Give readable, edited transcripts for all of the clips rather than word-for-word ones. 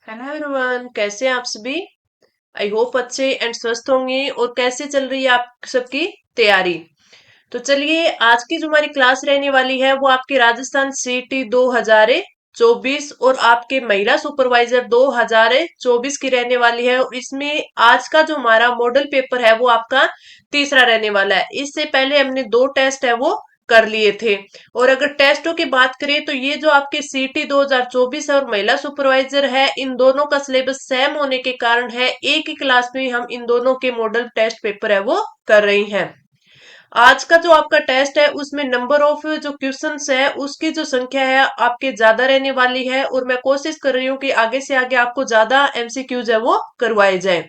Hello everyone, कैसे हैं आप सभी। आई होप अच्छे एंड स्वस्थ होंगे। और कैसे चल रही है आप सबकी तैयारी। तो चलिए, आज की जो हमारी क्लास रहने वाली है वो आपकी राजस्थान सीटी 2024 और आपके महिला सुपरवाइजर 2024 की रहने वाली है। और इसमें आज का जो हमारा मॉडल पेपर है वो आपका तीसरा रहने वाला है। इससे पहले हमने दो टेस्ट है वो कर लिए थे। और अगर टेस्टों की बात करें तो ये जो आपके सीटी 2024 है और महिला सुपरवाइजर है, इन दोनों का सिलेबस सेम होने के कारण है एक ही क्लास में हम इन दोनों के मॉडल टेस्ट पेपर है वो कर रही हैं। आज का जो आपका टेस्ट है उसमें नंबर ऑफ जो क्वेश्चंस है उसकी जो संख्या है आपके ज्यादा रहने वाली है। और मैं कोशिश कर रही हूँ कि आगे से आगे आपको ज्यादा एमसीक्यूज है वो करवाए जाए।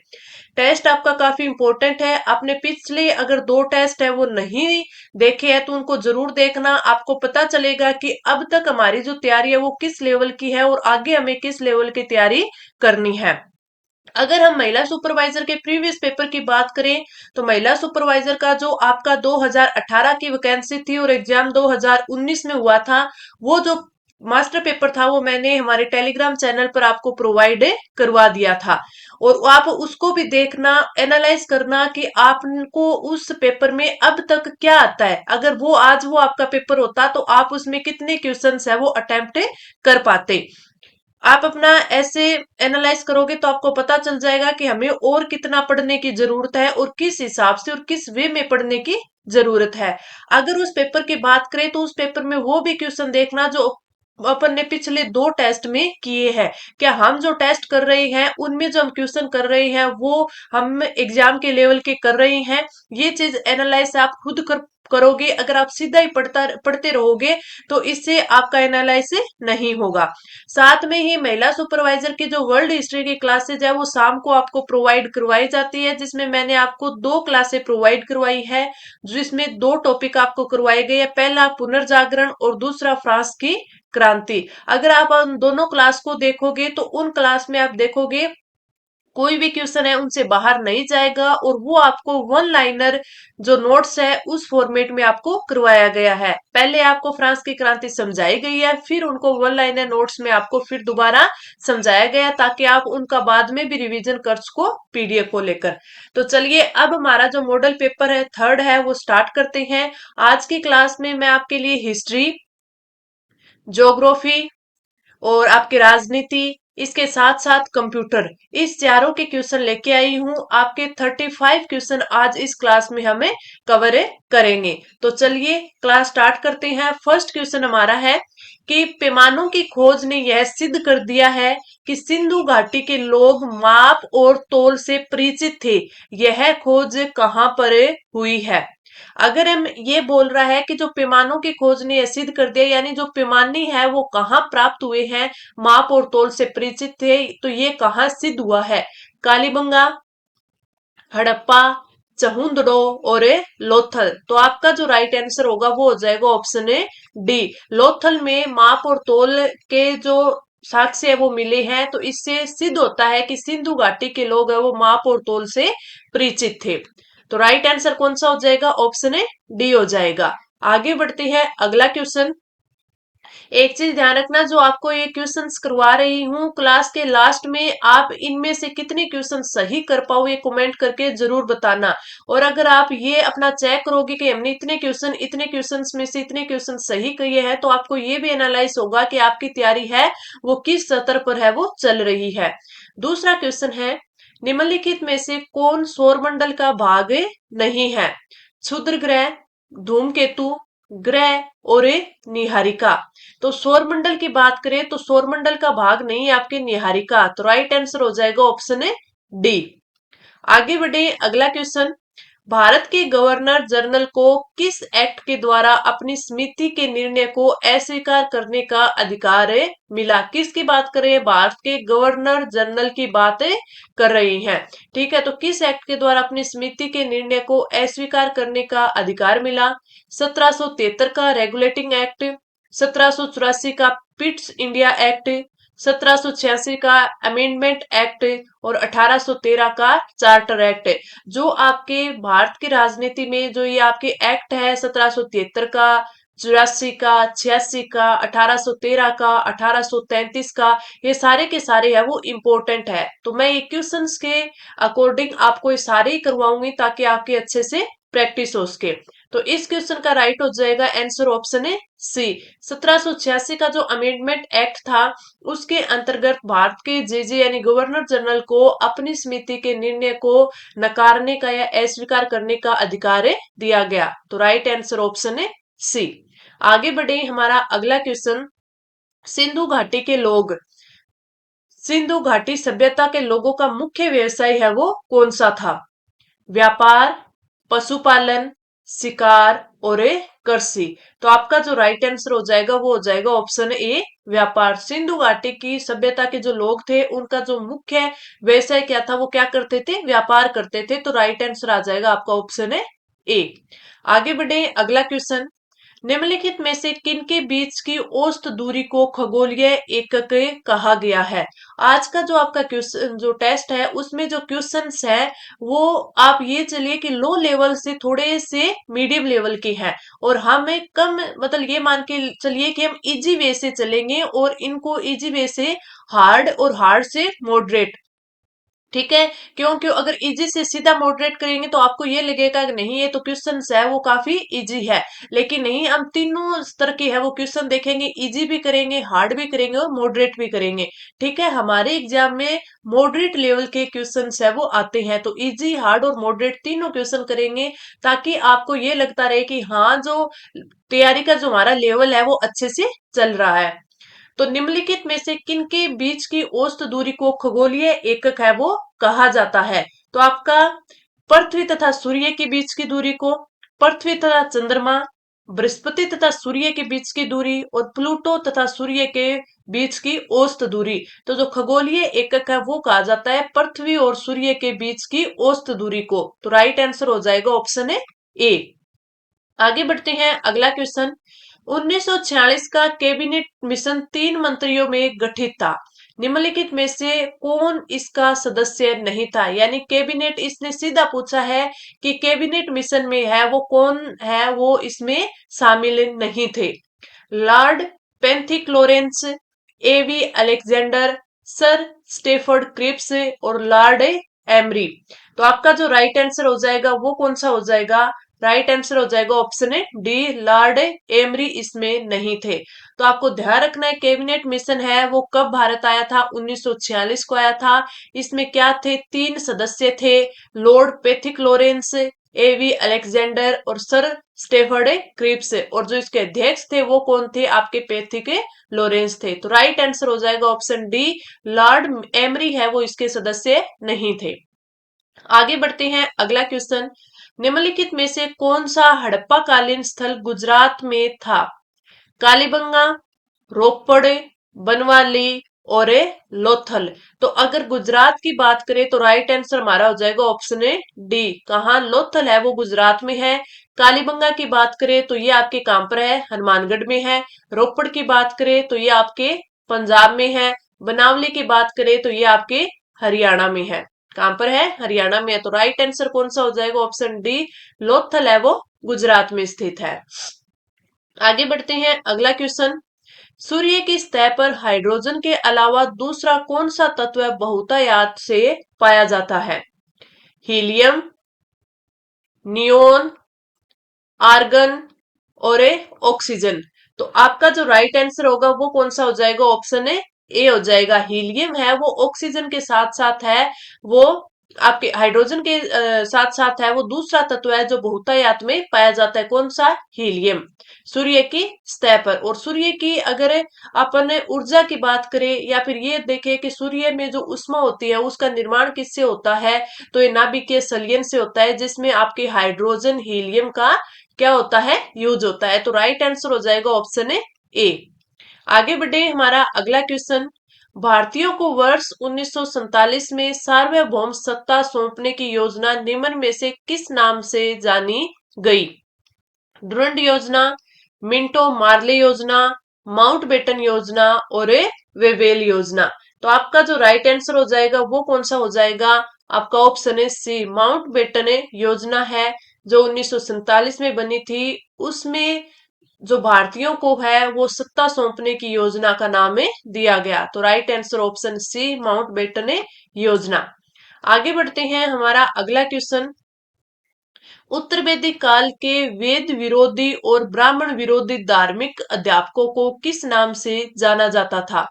टेस्ट आपका काफी इंपॉर्टेंट है। आपने पिछले अगर दो टेस्ट है वो नहीं देखे हैं तो उनको जरूर देखना। आपको पता चलेगा कि अब तक हमारी जो तैयारी है वो किस लेवल की है और आगे हमें किस लेवल की तैयारी करनी है। अगर हम महिला सुपरवाइजर के प्रीवियस पेपर की बात करें तो महिला सुपरवाइजर का जो आपका 2018 की वैकेंसी थी और एग्जाम 2019 में हुआ था, वो जो मास्टर पेपर था वो मैंने हमारे टेलीग्राम चैनल पर आपको प्रोवाइड करवा दिया था। और आप उसको भी देखना, एनालाइज करना कि आपको उस पेपर में अब तक क्या आता है। अगर वो आज वो आपका पेपर होता तो आप उसमें कितने क्वेश्चंस है वो अटेम्प्ट कर पाते। आप अपना ऐसे एनालाइज करोगे तो आपको पता चल जाएगा कि हमें और कितना पढ़ने की जरूरत है और किस हिसाब से और किस वे में पढ़ने की जरूरत है। अगर उस पेपर की बात करें तो उस पेपर में वो भी क्वेश्चन देखना जो अपन ने पिछले दो टेस्ट में किए हैं। क्या हम जो टेस्ट कर रहे हैं उनमें जो हम क्वेश्चन कर रहे हैं वो हम एग्जाम के लेवल के कर रहे हैं। ये चीज एनालाइज आप खुद करोगे। अगर आप सीधा ही पढ़ते रहोगे तो इससे आपका एनालाइज नहीं होगा। साथ में ही महिला सुपरवाइजर की जो वर्ल्ड हिस्ट्री की क्लासेज है वो शाम को आपको प्रोवाइड करवाई जाती है, जिसमें मैंने आपको दो क्लासें प्रोवाइड करवाई है। जिसमें दो टॉपिक आपको करवाए गए हैं, पहला पुनर्जागरण और दूसरा फ्रांस की क्रांति। अगर आप उन दोनों क्लास को देखोगे तो उन क्लास में आप देखोगे कोई भी क्वेश्चन है उनसे बाहर नहीं जाएगा और वो आपको वन लाइनर जो नोट्स है उस फॉर्मेट में आपको करवाया गया है। पहले आपको फ्रांस की क्रांति समझाई गई है, फिर उनको वन लाइनर नोट्स में आपको फिर दोबारा समझाया गया ताकि आप उनका बाद में भी रिवीजन कर सको पीडीएफ को लेकर। तो चलिए, अब हमारा जो मॉडल पेपर है थर्ड है वो स्टार्ट करते हैं। आज की क्लास में मैं आपके लिए हिस्ट्री, ज्योग्राफी और आपकी राजनीति, इसके साथ साथ कंप्यूटर, इस चारों के क्वेश्चन लेके आई हूं। आपके 35 क्वेश्चन आज इस क्लास में हमें कवर करेंगे। तो चलिए क्लास स्टार्ट करते हैं। फर्स्ट क्वेश्चन हमारा है कि पैमानों की खोज ने यह सिद्ध कर दिया है कि सिंधु घाटी के लोग माप और तौल से परिचित थे। यह खोज कहाँ पर हुई है। अगर हम ये बोल रहा है कि जो पैमानों की खोज ने यह सिद्ध कर दिया, यानी जो पैमाने हैं वो कहाँ प्राप्त हुए हैं, माप और तौल से परिचित थे, तो ये कहाँ सिद्ध हुआ है। कालीबंगा, हड़प्पा, चहुंदड़ो और लोथल। तो आपका जो राइट आंसर होगा वो हो जाएगा ऑप्शन ए डी। लोथल में माप और तौल के जो साक्ष्य है वो मिले हैं, तो इससे सिद्ध होता है कि सिंधु घाटी के लोग है वो माप और तौल से परिचित थे। तो राइट आंसर कौन सा हो जाएगा, ऑप्शन ए डी हो जाएगा। आगे बढ़ते हैं, अगला क्वेश्चन। एक चीज ध्यान रखना, जो आपको ये क्वेश्चंस करवा रही हूँ क्लास के लास्ट में, आप इनमें से कितने क्वेश्चन सही कर पाओ ये कमेंट करके जरूर बताना। और अगर आप ये अपना चेक करोगे कि हमने इतने क्वेश्चंस में से इतने क्वेश्चन सही किए हैं, तो आपको ये भी एनालाइज होगा कि आपकी तैयारी है वो किस स्तर पर है वो चल रही है। दूसरा क्वेश्चन है, निम्नलिखित में से कौन सौरमंडल का भाग नहीं है। क्षुद्र ग्रह, धूमकेतु, ग्रह और निहारिका। तो सौरमंडल की बात करें तो सौरमंडल का भाग नहीं है आपके निहारिका। तो राइट आंसर हो जाएगा ऑप्शन है डी। आगे बढ़े, अगला क्वेश्चन। भारत के गवर्नर जनरल को किस एक्ट के द्वारा अपनी समिति के निर्णय को अस्वीकार करने का अधिकार मिला। किसकी बात कर रहे हैं, भारत के गवर्नर जनरल की बातें कर रही हैं। ठीक है, तो किस एक्ट के द्वारा अपनी समिति के निर्णय को अस्वीकार करने का अधिकार मिला। 1773 का रेगुलेटिंग एक्ट, 1784 का पिट्स इंडिया एक्ट, 1786 का अमेंडमेंट एक्ट और 1813 का चार्टर एक्ट। जो आपके भारत की राजनीति में जो ये आपके एक्ट है 1773 का, 84 का, 86 का, 1813 का, 1833 का, ये सारे के सारे है वो इम्पोर्टेंट है। तो मैं ये क्वेश्चंस के अकॉर्डिंग आपको ये सारे ही करवाऊंगी ताकि आपके अच्छे से प्रैक्टिस हो सके। तो इस क्वेश्चन का राइट हो जाएगा आंसर ऑप्शन है सी। 1786 का जो अमेंडमेंट एक्ट था उसके अंतर्गत भारत के जेजे यानी गवर्नर जनरल को अपनी समिति के निर्णय को नकारने का या अस्वीकार करने का अधिकार दिया गया। तो राइट आंसर ऑप्शन है सी। आगे बढ़े हमारा अगला क्वेश्चन। सिंधु घाटी के लोग, सिंधु घाटी सभ्यता के लोगों का मुख्य व्यवसाय है वो कौन सा था? व्यापार, पशुपालन, शिकार और कृषि। तो आपका जो राइट आंसर हो जाएगा वो हो जाएगा ऑप्शन ए व्यापार। सिंधु घाटी की सभ्यता के जो लोग थे उनका जो मुख्य व्यवसाय क्या था, वो क्या करते थे? व्यापार करते थे। तो राइट आंसर आ जाएगा आपका ऑप्शन है ए। आगे बढ़े अगला क्वेश्चन। निम्नलिखित में से किनके बीच की औसत दूरी को खगोलीय एकक कहा गया है? आज का जो आपका क्वेश्चन जो टेस्ट है उसमें जो क्वेश्चंस है वो आप ये चलिए कि लो लेवल से थोड़े से मीडियम लेवल के हैं, और हमें कम मतलब ये मान के चलिए कि हम इजी वे से चलेंगे और इनको इजी वे से हार्ड और हार्ड से मॉडरेट। ठीक है, क्योंकि अगर इजी से सीधा मॉडरेट करेंगे तो आपको ये लगेगा कि नहीं ये तो क्वेश्चन है वो काफी इजी है, लेकिन नहीं, हम तीनों स्तर के है वो क्वेश्चन देखेंगे, इजी भी करेंगे, हार्ड भी करेंगे और मॉडरेट भी करेंगे। ठीक है, हमारे एग्जाम में मॉडरेट लेवल के क्वेश्चन है वो आते हैं, तो इजी, हार्ड और मॉडरेट तीनों क्वेश्चन करेंगे ताकि आपको ये लगता रहे कि हाँ जो तैयारी का जो हमारा लेवल है वो अच्छे से चल रहा है। तो निम्नलिखित में से किनके बीच की औसत दूरी को खगोलीय एकक है वो कहा जाता है? तो आपका पृथ्वी तथा सूर्य के बीच की दूरी को, पृथ्वी तथा चंद्रमा, बृहस्पति तथा सूर्य के बीच की दूरी और प्लूटो तथा सूर्य के बीच की औसत दूरी। तो जो खगोलीय एकक है वो कहा जाता है पृथ्वी और सूर्य के बीच की औसत दूरी को। तो राइट आंसर हो जाएगा ऑप्शन है ए। आगे बढ़ते हैं अगला क्वेश्चन। 1946 का कैबिनेट मिशन 3 मंत्रियों में गठित था। निम्नलिखित में से कौन इसका सदस्य नहीं था? यानी कैबिनेट, इसने सीधा पूछा है कि कैबिनेट मिशन में है वो कौन है वो इसमें शामिल नहीं थे। लॉर्ड पेंथिक लॉरेंस, एवी अलेक्जेंडर, सर स्टेफर्ड क्रिप्स और लॉर्ड एमरी। तो आपका जो राइट आंसर हो जाएगा वो कौन सा हो जाएगा? राइट आंसर हो जाएगा ऑप्शन है डी, लॉर्ड एमरी इसमें नहीं थे। तो आपको ध्यान रखना है कैबिनेट मिशन है वो कब भारत आया था? 1946 को आया था। इसमें क्या थे? 3 सदस्य थे, लॉर्ड पेथिक लॉरेंस, एवी अलेक्जेंडर और सर स्टेफर्ड क्रिप्स, और जो इसके अध्यक्ष थे वो कौन थे? आपके पेथिक लॉरेंस थे। तो राइट आंसर हो जाएगा ऑप्शन डी, लॉर्ड एमरी है वो इसके सदस्य नहीं थे। आगे बढ़ते हैं अगला क्वेश्चन। निम्नलिखित में से कौन सा हड़प्पा कालीन स्थल गुजरात में था? कालीबंगा, रोपड़, बनवाली और लोथल। तो अगर गुजरात की बात करें तो राइट आंसर हमारा हो जाएगा ऑप्शन ए डी। कहा? लोथल है वो गुजरात में है। कालीबंगा की बात करें तो ये आपके कहां पर है? हनुमानगढ़ में है। रोपड़ की बात करें तो ये आपके पंजाब में है। बनावली की बात करें तो ये आपके हरियाणा में है। कहां पर है? हरियाणा में है। तो राइट आंसर कौन सा हो जाएगा? ऑप्शन डी, लोथल है वो गुजरात में स्थित है। आगे बढ़ते हैं अगला क्वेश्चन। सूर्य की सतह पर हाइड्रोजन के अलावा दूसरा कौन सा तत्व बहुतायत से पाया जाता है? हीलियम, नियोन, आर्गन और ऑक्सीजन। तो आपका जो राइट आंसर होगा वो कौन सा हो जाएगा? ऑप्शन ए हो जाएगा। हीलियम है वो ऑक्सीजन के साथ साथ है वो आपके हाइड्रोजन के साथ साथ है वो दूसरा तत्व है जो बहुतायत में पाया जाता है। कौन सा? हीलियम। सूर्य की सतह पर। और सूर्य की अगर अपन ऊर्जा की बात करें या फिर ये देखें कि सूर्य में जो उष्मा होती है उसका निर्माण किससे होता है, तो ये नाभिकीय संलयन से होता है जिसमें आपके हाइड्रोजन हीलियम का क्या होता है? यूज होता है। तो राइट आंसर हो जाएगा ऑप्शन ए। आगे बढ़े हमारा अगला क्वेश्चन। भारतीयों को वर्ष 1947 में सार्वभौम सत्ता सौंपने की योजना निम्न में से किस नाम से जानी गई? डुरंड योजना, मिंटो मार्ले योजना, माउंटबेटन योजना और वेवेल योजना। तो आपका जो राइट आंसर हो जाएगा वो कौन सा हो जाएगा? आपका ऑप्शन है सी, माउंटबेटन योजना है जो 1947 में बनी थी। उसमें जो भारतीयों को है वो सत्ता सौंपने की योजना का नाम है दिया गया। तो right answer option C, Mountbatten योजना। आगे बढ़ते हैं, हमारा अगला क्वेश्चन, उत्तर वैदिक काल के वेद विरोधी और ब्राह्मण विरोधी धार्मिक अध्यापकों को किस नाम से जाना जाता था?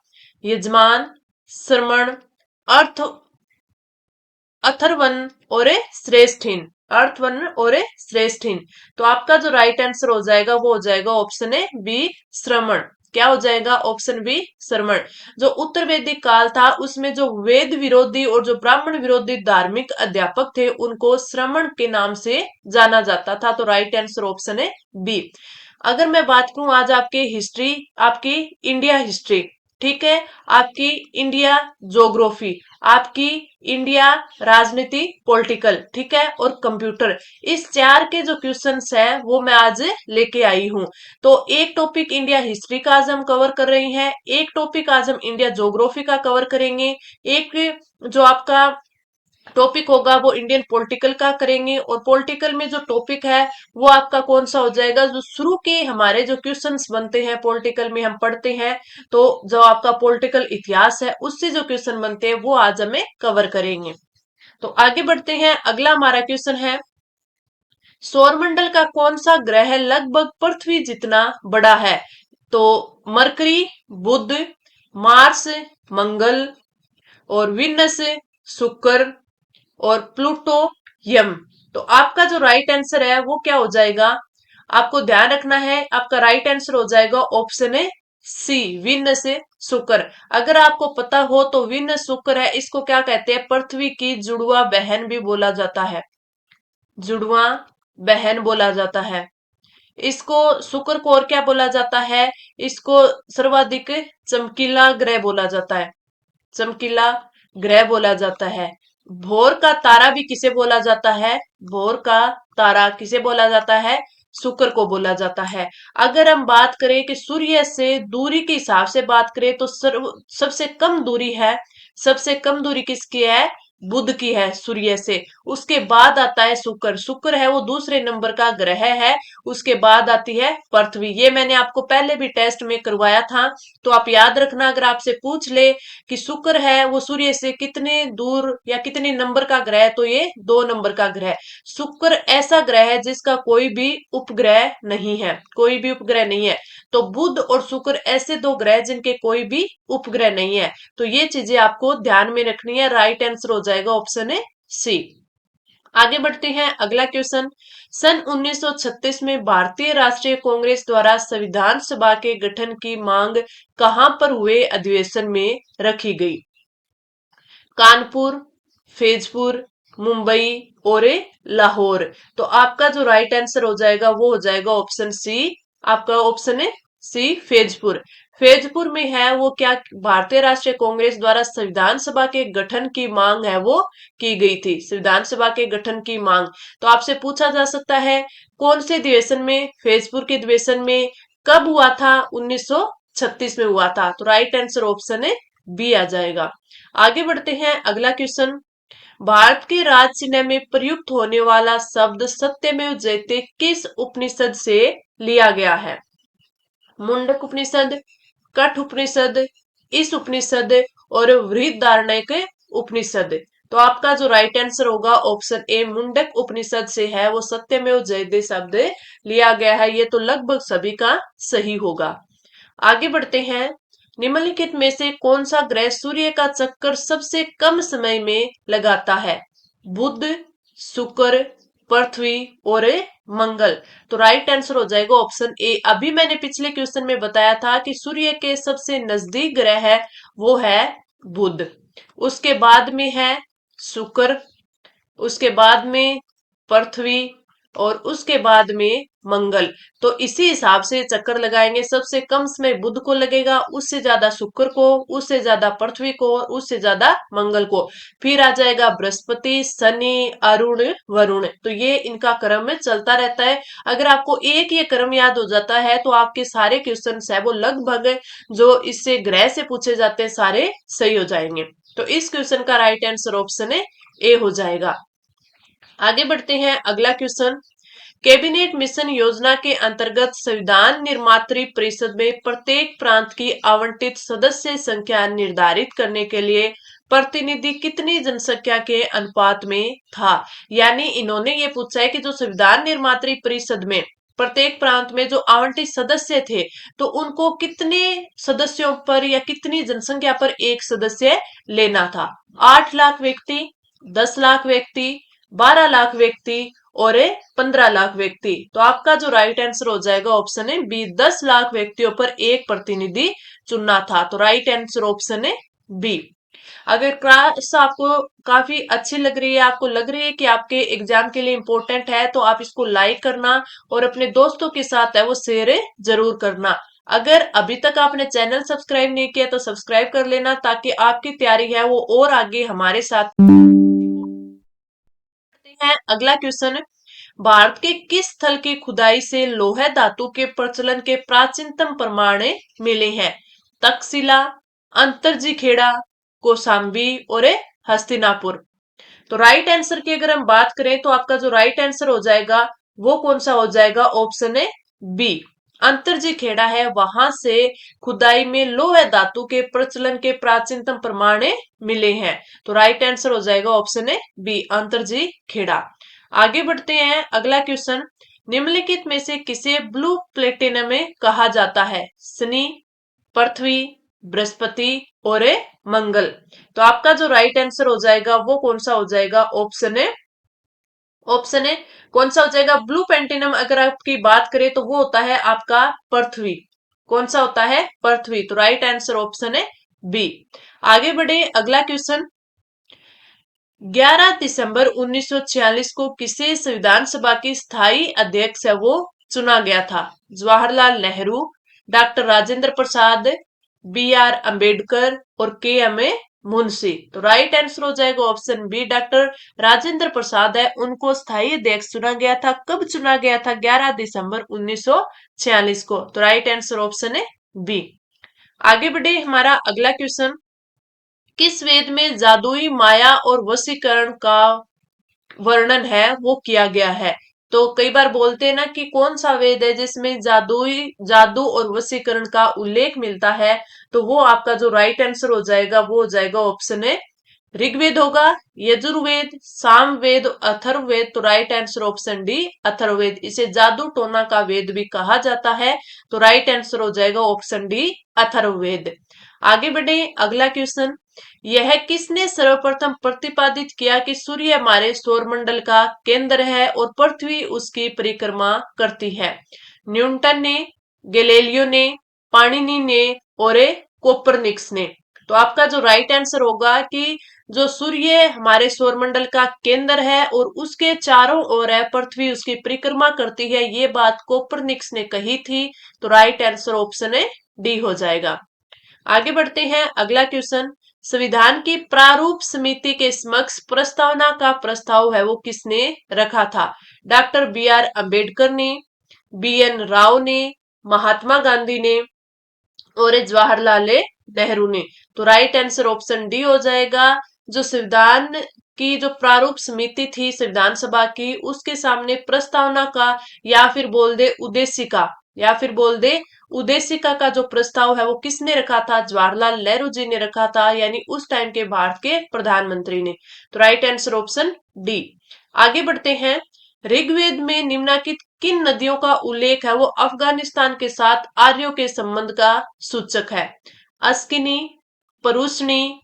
यजमान, श्रमण, अर्थ, अथर्वन और श्रेष्ठिन। अर्थवन और श्रेष्ठिन। तो आपका जो राइट आंसर हो जाएगा वो हो जाएगा ऑप्शन ए बी, श्रमण। क्या हो जाएगा? ऑप्शन बी, श्रमण। जो उत्तर वैदिक काल था उसमें जो वेद विरोधी और जो ब्राह्मण विरोधी धार्मिक अध्यापक थे उनको श्रमण के नाम से जाना जाता था। तो राइट आंसर ऑप्शन है बी। अगर मैं बात करूं आज आपके हिस्ट्री, आपकी इंडिया हिस्ट्री, ठीक है, आपकी इंडिया ज्योग्राफी, आपकी इंडिया राजनीति पॉलिटिकल, ठीक है, और कंप्यूटर, इस चार के जो क्वेश्चंस है वो मैं आज लेके आई हूं। तो एक टॉपिक इंडिया हिस्ट्री का आज हम कवर कर रहे हैं, एक टॉपिक आज हम इंडिया ज्योग्राफी का कवर करेंगे, एक जो आपका टॉपिक होगा वो इंडियन पॉलिटिकल का करेंगे, और पॉलिटिकल में जो टॉपिक है वो आपका कौन सा हो जाएगा, जो शुरू के हमारे जो क्वेश्चंस बनते हैं पॉलिटिकल में हम पढ़ते हैं, तो जो आपका पॉलिटिकल इतिहास है उससे जो क्वेश्चन बनते हैं वो आज हमें कवर करेंगे। तो आगे बढ़ते हैं, अगला हमारा क्वेश्चन है, सौरमंडल का कौन सा ग्रह लगभग पृथ्वी जितना बड़ा है? तो मरकरी, बुध, मार्स, मंगल, और विनस, शुक्र, और प्लूटो, यम। तो आपका जो राइट आंसर है वो क्या हो जाएगा? आपको ध्यान रखना है, आपका राइट आंसर हो जाएगा ऑप्शन है सी, विनस, शुक्र। अगर आपको पता हो तो विनस शुक्र है, इसको क्या कहते हैं? पृथ्वी की जुड़वा बहन भी बोला जाता है, जुड़वा बहन बोला जाता है इसको। शुक्र को और क्या बोला जाता है? इसको सर्वाधिक चमकीला ग्रह बोला जाता है, चमकीला ग्रह बोला जाता है। भोर का तारा भी किसे बोला जाता है? भोर का तारा किसे बोला जाता है? शुक्र को बोला जाता है। अगर हम बात करें कि सूर्य से दूरी के हिसाब से बात करें तो सबसे कम दूरी है, सबसे कम दूरी किसकी है? बुध की है सूर्य से। उसके बाद आता है शुक्र, शुक्र है वो दूसरे नंबर का ग्रह है। उसके बाद आती है पृथ्वी। ये मैंने आपको पहले भी टेस्ट में करवाया था, तो आप याद रखना, अगर आपसे पूछ ले कि शुक्र है वो सूर्य से कितने दूर या कितने नंबर का ग्रह है, तो ये 2 नंबर का ग्रह। शुक्र ऐसा ग्रह है जिसका कोई भी उपग्रह नहीं है, कोई भी उपग्रह नहीं है। तो बुध और शुक्र ऐसे 2 ग्रह जिनके कोई भी उपग्रह नहीं है। तो ये चीजें आपको ध्यान में रखनी है। राइट आंसर हो जाएगा ऑप्शन है सी। आगे बढ़ते हैं, अगला क्वेश्चन, सन 1936 में भारतीय राष्ट्रीय कांग्रेस द्वारा संविधान सभा के गठन की मांग कहां पर हुए अधिवेशन में रखी गई? कानपुर, फैजपुर, मुंबई और लाहौर। तो आपका जो राइट आंसर हो जाएगा वो हो जाएगा ऑप्शन सी। आपका ऑप्शन है सी, फैजपुर। फैजपुर में है वो क्या? भारतीय राष्ट्रीय कांग्रेस द्वारा संविधान सभा के गठन की मांग है वो की गई थी, संविधान सभा के गठन की मांग। तो आपसे पूछा जा सकता है कौन से अधिवेशन में? फैजपुर के अधिवेशन में। कब हुआ था? 1936 में हुआ था। तो राइट आंसर ऑप्शन है बी आ जाएगा। आगे बढ़ते हैं, अगला क्वेश्चन, भारत के राज चिन्ह में प्रयुक्त होने वाला शब्द सत्यमेव जयते किस उपनिषद से लिया गया है? मुंडक उपनिषद, कठ उपनिषद, इस उपनिषद, और बृहदारण्यक उपनिषद। तो आपका जो राइट आंसर होगा ऑप्शन ए, मुंडक उपनिषद से है वो सत्यमेव जयते शब्द लिया गया है। ये तो लगभग सभी का सही होगा। आगे बढ़ते हैं, निम्नलिखित में से कौन सा ग्रह सूर्य का चक्कर सबसे कम समय में लगाता है? बुध, शुक्र, पृथ्वी और मंगल। तो राइट आंसर हो जाएगा ऑप्शन ए। अभी मैंने पिछले क्वेश्चन में बताया था कि सूर्य के सबसे नजदीक ग्रह है वो है बुध, उसके बाद में है शुक्र, उसके बाद में पृथ्वी, और उसके बाद में मंगल। तो इसी हिसाब से चक्कर लगाएंगे, सबसे कम समय बुध को लगेगा, उससे ज्यादा शुक्र को, उससे ज्यादा पृथ्वी को, और उससे ज्यादा मंगल को। फिर आ जाएगा बृहस्पति, शनि, अरुण, वरुण। तो ये इनका क्रम में चलता रहता है। अगर आपको एक ये क्रम याद हो जाता है तो आपके सारे क्वेश्चन है वो लगभग जो इससे ग्रह से पूछे जाते हैं सारे सही हो जाएंगे। तो इस क्वेश्चन का राइट आंसर ऑप्शन है ए हो जाएगा। आगे बढ़ते हैं, अगला क्वेश्चन, कैबिनेट मिशन योजना के अंतर्गत संविधान निर्मात्री परिषद में प्रत्येक प्रांत की आवंटित सदस्य संख्या निर्धारित करने के लिए प्रतिनिधि कितनी जनसंख्या के अनुपात में था। यानी इन्होंने ये पूछा है कि जो संविधान निर्मात्री परिषद में प्रत्येक प्रांत में जो आवंटित सदस्य थे तो उनको कितने सदस्यों पर या कितनी जनसंख्या पर एक सदस्य लेना था। 8 लाख व्यक्ति, 10 लाख व्यक्ति, 12 लाख व्यक्ति और 15 लाख व्यक्ति। तो आपका जो राइट आंसर हो जाएगा ऑप्शन है बी, 10 लाख व्यक्तियों पर एक प्रतिनिधि चुनना था। तो राइट आंसर ऑप्शन है बी। अगर क्लास आपको काफी अच्छी लग रही है, आपको लग रही है कि आपके एग्जाम के लिए इंपॉर्टेंट है, तो आप इसको लाइक करना और अपने दोस्तों के साथ है वो शेयर जरूर करना। अगर अभी तक आपने चैनल सब्सक्राइब नहीं किया तो सब्सक्राइब कर लेना ताकि आपकी तैयारी है वो और आगे हमारे साथ है। अगला क्वेश्चन, भारत के किस स्थल की खुदाई से लोह धातु के प्रचलन के प्राचीनतम प्रमाण मिले हैं? तक्षशिला, अंतरजी खेड़ा, कौशाम्बी और हस्तिनापुर। तो राइट आंसर की अगर हम बात करें तो आपका जो राइट आंसर हो जाएगा वो कौन सा हो जाएगा? ऑप्शन है बी, अंतरजी खेड़ा है, वहां से खुदाई में लोह धातु के प्रचलन के प्राचीनतम प्रमाण मिले हैं। तो राइट आंसर हो जाएगा ऑप्शन है बी, अंतरजी खेड़ा। आगे बढ़ते हैं, अगला क्वेश्चन, निम्नलिखित में से किसे ब्लू प्लेटिनम में कहा जाता है? शनि, पृथ्वी, बृहस्पति और मंगल। तो आपका जो राइट आंसर हो जाएगा वो कौन सा हो जाएगा? ऑप्शन है कौन सा हो जाएगा? ब्लू पेंटिनम अगर आपकी बात करें तो वो होता है आपका पृथ्वी। कौन सा होता है? पृथ्वी। तो राइट आंसर ऑप्शन है बी। आगे बढ़े, अगला क्वेश्चन, 11 दिसंबर 1946 को किसे संविधान सभा की स्थायी अध्यक्ष है वो चुना गया था? Jawaharlal Nehru, doctor Rajendra Prasad, B R Ambedkar और के एम ए मुंशी। तो राइट आंसर हो जाएगा ऑप्शन बी, डॉक्टर राजेंद्र प्रसाद है, उनको स्थायी अध्यक्ष चुना गया था। कब चुना गया था? 11 दिसंबर 1946 को। तो राइट आंसर ऑप्शन है बी। आगे बढ़े, हमारा अगला क्वेश्चन, किस वेद में जादुई माया और वशीकरण का वर्णन है वो किया गया है? तो कई बार बोलते हैं ना कि कौन सा वेद है जिसमें जादू और वशीकरण का उल्लेख मिलता है, तो वो आपका जो राइट आंसर हो जाएगा वो हो जाएगा ऑप्शन है ऋग्वेद होगा, यजुर्वेद, सामवेद, अथर्ववेद। तो right answer option D, Atharvaveda. इसे जादू टोना का वेद भी कहा जाता है। तो राइट आंसर हो जाएगा ऑप्शन डी, अथर्ववेद। आगे बढ़े, अगला क्वेश्चन, यह किसने सर्वप्रथम प्रतिपादित किया कि सूर्य हमारे सौरमंडल का केंद्र है और पृथ्वी उसकी परिक्रमा करती है? न्यूटन ने, गैलीलियो ने, पाणिनि ने और कोपरनिकस ने। तो आपका जो राइट आंसर होगा कि जो सूर्य हमारे सौरमंडल का केंद्र है और उसके चारों ओर है, पृथ्वी उसकी परिक्रमा करती है, ये बात कोपरनिकस ने कही थी। तो राइट आंसर ऑप्शन है डी हो जाएगा। आगे बढ़ते हैं, अगला क्वेश्चन, संविधान की प्रारूप समिति के समक्ष प्रस्तावना का प्रस्ताव है वो किसने रखा था? डॉक्टर बी आर अंबेडकर ने, बी एन राव ने, महात्मा गांधी ने और जवाहरलाल नेहरू ने। तो राइट आंसर ऑप्शन डी हो जाएगा। जो संविधान की जो प्रारूप समिति थी संविधान सभा की, उसके सामने प्रस्तावना का या फिर बोल दे उद्देशिका का जो प्रस्ताव है वो किसने रखा था? जवाहरलाल नेहरू जी ने रखा था, यानी उस टाइम के भारत के प्रधानमंत्री ने। तो राइट आंसर ऑप्शन डी। आगे बढ़ते हैं, ऋग्वेद में निम्नलिखित किन नदियों का उल्लेख है वो अफगानिस्तान के साथ आर्यों के संबंध का सूचक है? अस्किनी, परुष्णी,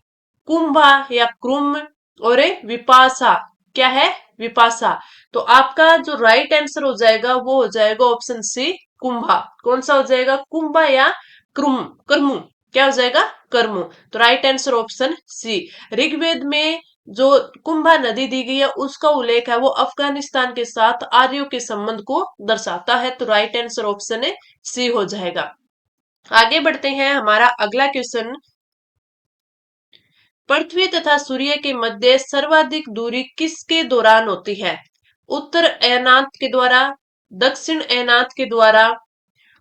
कुंभा या क्रुम और विपासा। क्या है? विपासा। तो आपका जो राइट आंसर हो जाएगा वो हो जाएगा ऑप्शन सी, कुंभा। कौन सा हो जाएगा? कुंभा या कर्मु? क्या हो जाएगा? कर्मु। तो right answer option C. Rigveda में जो कुंभा नदी दी गई है उसका उल्लेख है वो अफगानिस्तान के साथ आर्यों के संबंध को दर्शाता है। तो राइट आंसर ऑप्शन है सी हो जाएगा। आगे बढ़ते हैं, हमारा अगला क्वेश्चन, पृथ्वी तथा सूर्य के मध्य सर्वाधिक दूरी किसके दौरान होती है? उत्तर अयनात के द्वारा, दक्षिण अयनात के द्वारा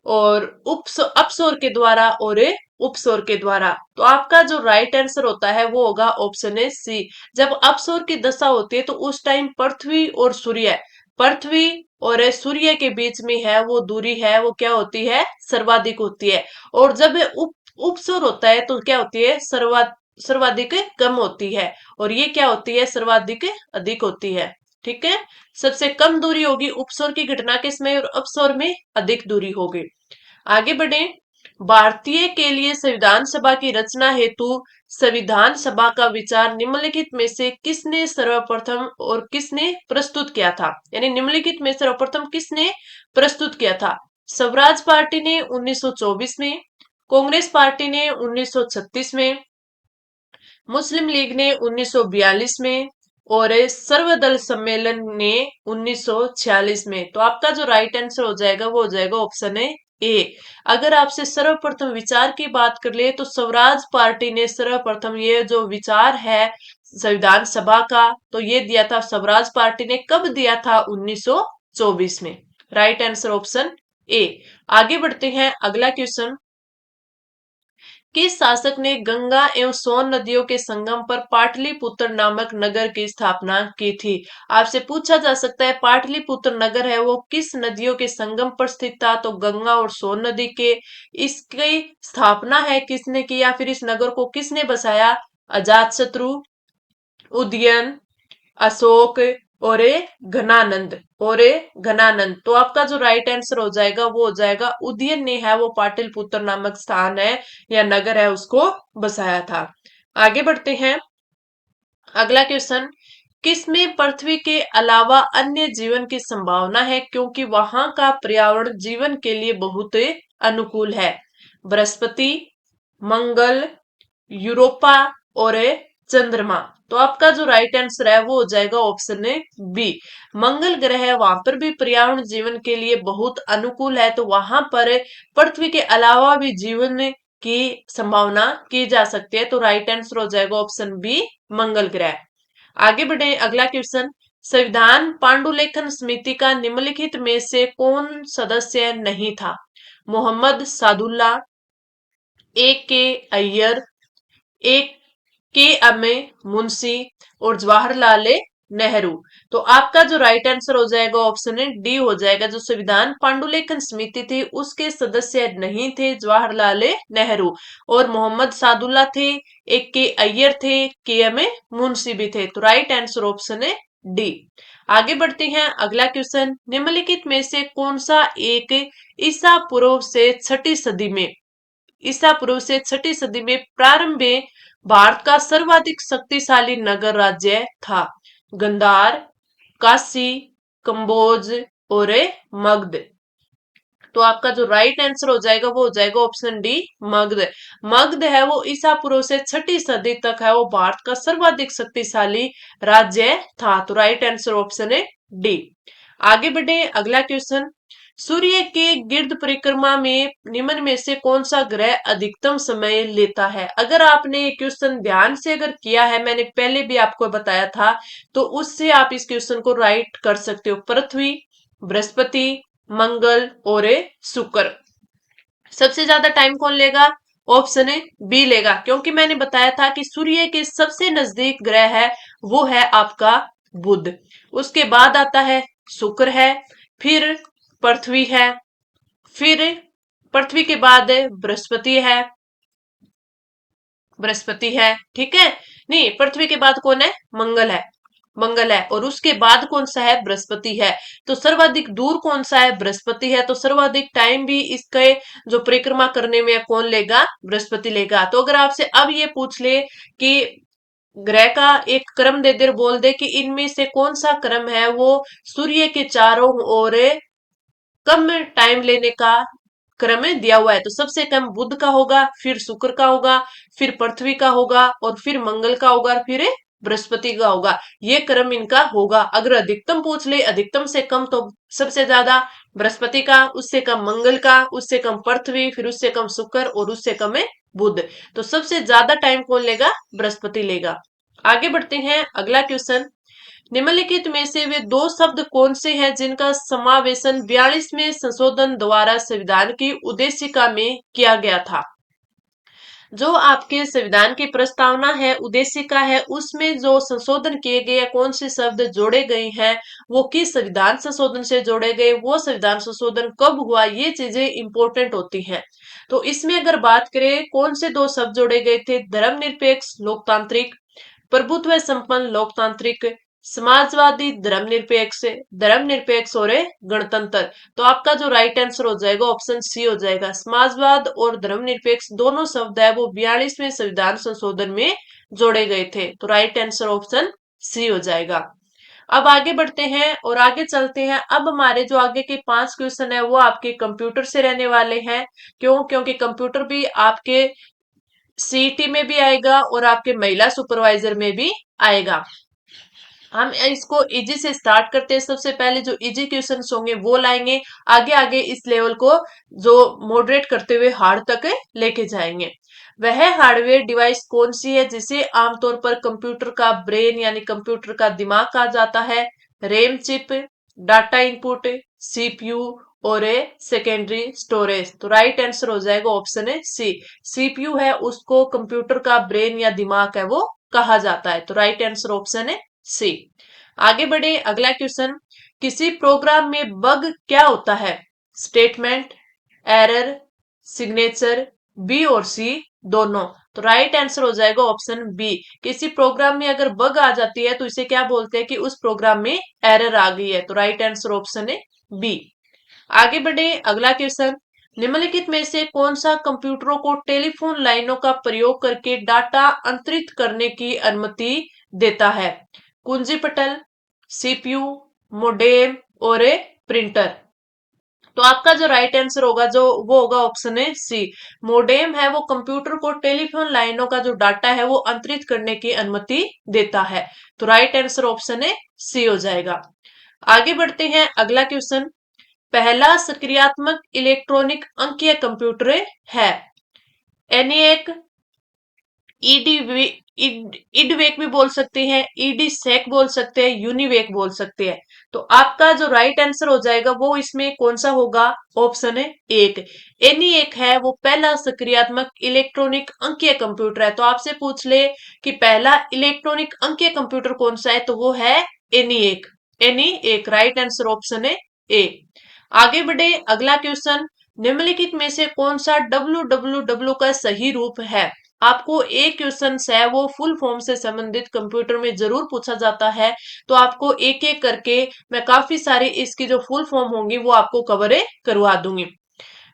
और अपसौर के द्वारा और उपसौर के द्वारा। तो आपका जो राइट आंसर होता है वो होगा ऑप्शन है सी। जब अपसौर की दशा होती है तो उस टाइम पृथ्वी और सूर्य के बीच में है वो दूरी है वो क्या होती है, सर्वाधिक होती है। और जब उप उपसुर होता है तो क्या होती है, सर्वाधिक कम होती है। और ये क्या होती है, सर्वाधिक अधिक होती है। ठीक है, सबसे कम दूरी होगी उपसुर की घटना के समय और अपसौर में अधिक दूरी होगी। आगे बढ़े। भारतीय के लिए संविधान सभा की रचना हेतु संविधान सभा का विचार निम्नलिखित में से किसने सर्वप्रथम और किसने प्रस्तुत किया था, यानी निम्नलिखित में सर्वप्रथम किसने प्रस्तुत किया था। स्वराज पार्टी ने 1924 में, कांग्रेस पार्टी ने 1936 में, मुस्लिम लीग ने 1942 में और सर्वदल सम्मेलन ने 1946 में। तो आपका जो राइट आंसर हो जाएगा वो हो जाएगा ऑप्शन है ए। अगर आपसे सर्वप्रथम विचार की बात कर ले तो स्वराज पार्टी ने सर्वप्रथम ये जो विचार है संविधान सभा का तो ये दिया था स्वराज पार्टी ने। कब दिया था, 1924 में। Right answer option A. आगे बढ़ते हैं, अगला क्वेश्चन। किस शासक ने गंगा एवं सोन नदियों के संगम पर पाटलिपुत्र नामक नगर की स्थापना की थी। आपसे पूछा जा सकता है पाटलिपुत्र नगर है वो किस नदियों के संगम पर स्थित था, तो गंगा और सोन नदी के। इसकी स्थापना है किसने की या फिर इस नगर को किसने बसाया, अजातशत्रु, उदयन, अशोक और घनानंद। तो आपका जो राइट आंसर हो जाएगा वो हो जाएगा उदयन ने है वो पाटलिपुत्र नामक स्थान है या नगर है उसको बसाया था। आगे बढ़ते हैं, अगला क्वेश्चन। किसमें पृथ्वी के अलावा अन्य जीवन की संभावना है क्योंकि वहां का पर्यावरण जीवन के लिए बहुत अनुकूल है। बृहस्पति, मंगल, यूरोपा और चंद्रमा। तो आपका जो राइट आंसर है वो हो जाएगा ऑप्शन बी। मंगल ग्रह है वहां पर भी पर्यावरण जीवन के लिए बहुत अनुकूल है, तो वहां पर पृथ्वी के अलावा भी जीवन की संभावना की जा सकती है। तो राइट आंसर हो जाएगा ऑप्शन बी, मंगल ग्रह। आगे बढ़े, अगला क्वेश्चन। संविधान पांडुलेखन समिति का निम्नलिखित में से कौन सदस्य नहीं था। मोहम्मद सादुल्ला, ए के अय्यर, एक के अमे मुंशी और जवाहरलाल नेहरू। तो आपका जो राइट आंसर हो जाएगा ऑप्शन डी हो जाएगा। जो संविधान पांडुलेखन समिति थी उसके सदस्य नहीं थे जवाहरलाल नेहरू और मोहम्मद सादुल्ला थे, एक के अय्यर थे, के एम मुंशी भी थे। तो राइट आंसर ऑप्शन है डी। आगे बढ़ते हैं, अगला क्वेश्चन। निम्नलिखित में से कौन सा एक ईसा पूर्व से छठी सदी में, ईसा पूर्व से छठी सदी में प्रारंभ में भारत का सर्वाधिक शक्तिशाली नगर राज्य था। गंधार, काशी, कंबोज और मगध। तो आपका जो राइट आंसर हो जाएगा वो हो जाएगा ऑप्शन डी, मगध। मगध है वो ईसा पूर्व से छठी सदी तक है वो भारत का सर्वाधिक शक्तिशाली राज्य था। तो राइट आंसर ऑप्शन है डी। आगे बढ़े, अगला क्वेश्चन। सूर्य के गिर्द परिक्रमा में निम्न में से कौन सा ग्रह अधिकतम समय लेता है। अगर आपने ये क्वेश्चन ध्यान से अगर किया है, मैंने पहले भी आपको बताया था, तो उससे आप इस क्वेश्चन को राइट कर सकते हो। पृथ्वी, बृहस्पति, मंगल और शुक्र। सबसे ज्यादा टाइम कौन लेगा, ऑप्शन है बी लेगा, क्योंकि मैंने बताया था कि सूर्य के सबसे नजदीक ग्रह है वो है आपका बुध, उसके बाद आता है शुक्र है, फिर पृथ्वी है, फिर पृथ्वी के बाद बृहस्पति है, बृहस्पति है, ठीक है। नहीं, पृथ्वी के बाद कौन है, मंगल है, मंगल है, और उसके बाद कौन सा है, बृहस्पति है। तो सर्वाधिक दूर कौन सा है, बृहस्पति है। तो सर्वाधिक टाइम भी इसके जो परिक्रमा करने में कौन लेगा, बृहस्पति लेगा। तो अगर आपसे अब ये पूछ ले कि ग्रह का एक क्रम दे दे, बोल दे कि इनमें से कौन सा क्रम है वो सूर्य के चारों ओर कम टाइम लेने का क्रम में दिया हुआ है, तो सबसे कम बुध का होगा, फिर शुक्र का होगा, फिर पृथ्वी का होगा और फिर मंगल का होगा और फिर बृहस्पति का होगा। ये क्रम इनका होगा। अगर अधिकतम पूछ ले, अधिकतम से कम, तो सबसे ज्यादा बृहस्पति का, उससे कम मंगल का, उससे कम पृथ्वी, फिर उससे कम शुक्र और उससे कम है बुध। तो सबसे ज्यादा टाइम कौन लेगा, बृहस्पति लेगा। आगे बढ़ते हैं, अगला क्वेश्चन। निम्नलिखित में से वे दो शब्द कौन से हैं जिनका समावेशन 42वें संशोधन द्वारा संविधान की उद्देशिका में किया गया था। जो आपके संविधान की प्रस्तावना है, उद्देशिका है, उसमें जो संशोधन किए गए कौन से शब्द जोड़े गए हैं, वो किस संविधान संशोधन से जोड़े गए, वो संविधान संशोधन कब हुआ, ये चीजें इंपॉर्टेंट होती हैं। तो इसमें अगर बात करें कौन से दो शब्द जोड़े गए थे, धर्मनिरपेक्ष लोकतांत्रिक, प्रभुत्व संपन्न लोकतांत्रिक, समाजवादी धर्मनिरपेक्ष, धर्मनिरपेक्ष और गणतंत्र। तो आपका जो राइट आंसर हो जाएगा ऑप्शन सी हो जाएगा। समाजवाद और धर्मनिरपेक्ष दोनों शब्द है वो 42वें संविधान संशोधन में जोड़े गए थे। तो राइट आंसर ऑप्शन सी हो जाएगा। अब आगे बढ़ते हैं और आगे चलते हैं। अब हमारे जो आगे के 5 क्वेश्चन है वो आपके कंप्यूटर से रहने वाले हैं। क्यों? क्योंकि कंप्यूटर भी आपके सीईटी में भी आएगा और आपके महिला सुपरवाइजर में भी आएगा। हम इसको इजी से स्टार्ट करते हैं। सबसे पहले जो इजी क्वेश्चंस होंगे वो लाएंगे, आगे आगे इस लेवल को जो मॉडरेट करते हुए हार्ड तक लेके जाएंगे। वह हार्डवेयर डिवाइस कौन सी है जिसे आमतौर पर कंप्यूटर का ब्रेन यानी कंप्यूटर का दिमाग कहा जाता है? RAM chip, data input, CPU और सेकेंडरी स्टोरेज। तो राइट आंसर हो जाएगा ऑप्शन है सी। सीपीयू है उसको कंप्यूटर का ब्रेन या दिमाग है वो कहा जाता है। तो राइट आंसर ऑप्शन है सी। आगे बढ़े, अगला क्वेश्चन। किसी प्रोग्राम में बग क्या होता है? स्टेटमेंट, एरर, सिग्नेचर, बी और सी दोनों। तो राइट आंसर हो जाएगा ऑप्शन बी। किसी प्रोग्राम में अगर बग आ जाती है तो इसे क्या बोलते हैं कि उस प्रोग्राम में एरर आ गई है। तो राइट आंसर ऑप्शन है बी। आगे बढ़े, अगला क्वेश्चन। निम्नलिखित में से कौन सा कंप्यूटरों को टेलीफोन लाइनों का प्रयोग करके डाटा अंतरित करने की अनुमति देता है? कुंजी पटल, सीपीयू, मोडेम और प्रिंटर। तो आपका जो राइट आंसर होगा जो वो होगा ऑप्शन है सी। मोडेम है वो कंप्यूटर को टेलीफोन लाइनों का जो डाटा है वो अंतरित करने की अनुमति देता है। तो राइट आंसर ऑप्शन है सी हो जाएगा। आगे बढ़ते हैं, अगला क्वेश्चन। पहला सक्रियात्मक इलेक्ट्रॉनिक अंकीय कंप्यूटर है? एनिएक, ईडी, इडवेक भी बोल सकते हैं, ईडी सेक बोल सकते हैं, यूनिवेक बोल सकते हैं। तो आपका जो राइट आंसर हो जाएगा वो इसमें कौन सा होगा? ऑप्शन है एक। एनिएक है वो पहला सक्रियात्मक इलेक्ट्रॉनिक अंकीय कंप्यूटर है। तो आपसे पूछ ले कि पहला इलेक्ट्रॉनिक अंकीय कंप्यूटर कौन सा है, तो वो है ENIAC. ENIAC right answer option है ए। आगे बढ़े, अगला क्वेश्चन। निम्नलिखित में से कौन सा www का सही रूप है? आपको एक क्वेश्चन है वो फुल फॉर्म से संबंधित कंप्यूटर में जरूर पूछा जाता है। तो आपको एक एक करके मैं काफी सारी इसकी जो फुल फॉर्म होंगी वो आपको कवर करवा दूंगी।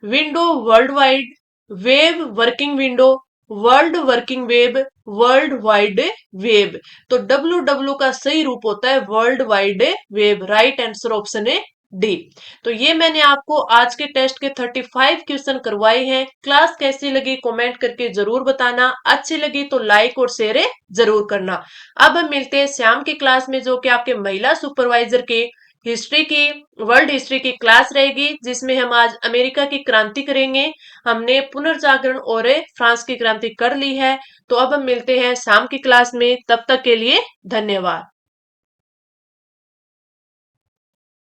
Window world wide, web working window, world working web, world wide web. तो डब्ल्यू का सही रूप होता है world wide web. Right answer option है डी। तो ये मैंने आपको आज के टेस्ट के 35 क्वेश्चन करवाए हैं। क्लास कैसी लगी कमेंट करके जरूर बताना, अच्छी लगी तो लाइक और शेयर जरूर करना। अब हम मिलते हैं शाम की क्लास में जो कि आपके महिला सुपरवाइजर के हिस्ट्री की, वर्ल्ड हिस्ट्री की क्लास रहेगी, जिसमें हम आज अमेरिका की क्रांति करेंगे। हमने पुनर्जागरण और फ्रांस की क्रांति कर ली है। तो अब हम मिलते हैं शाम की क्लास में, तब तक के लिए धन्यवाद।